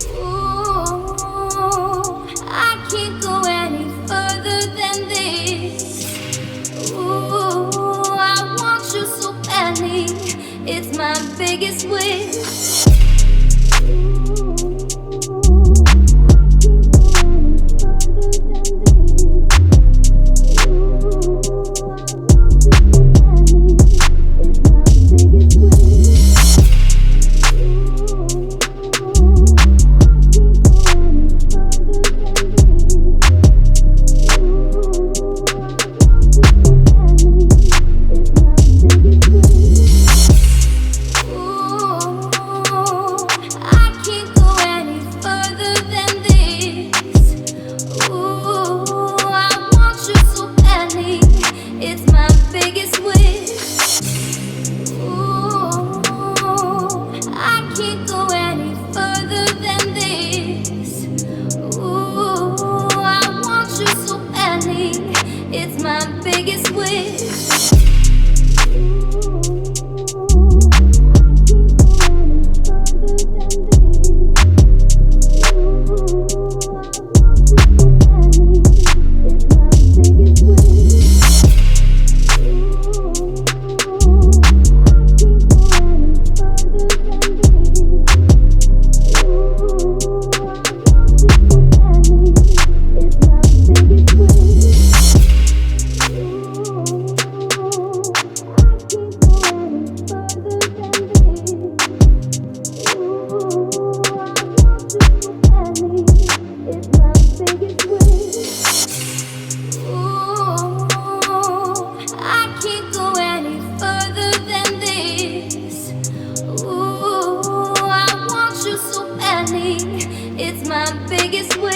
Ooh, I can't go any further than this. Ooh, I want you so badly. It's my biggest wish. It's my biggest wish. It's my biggest wish.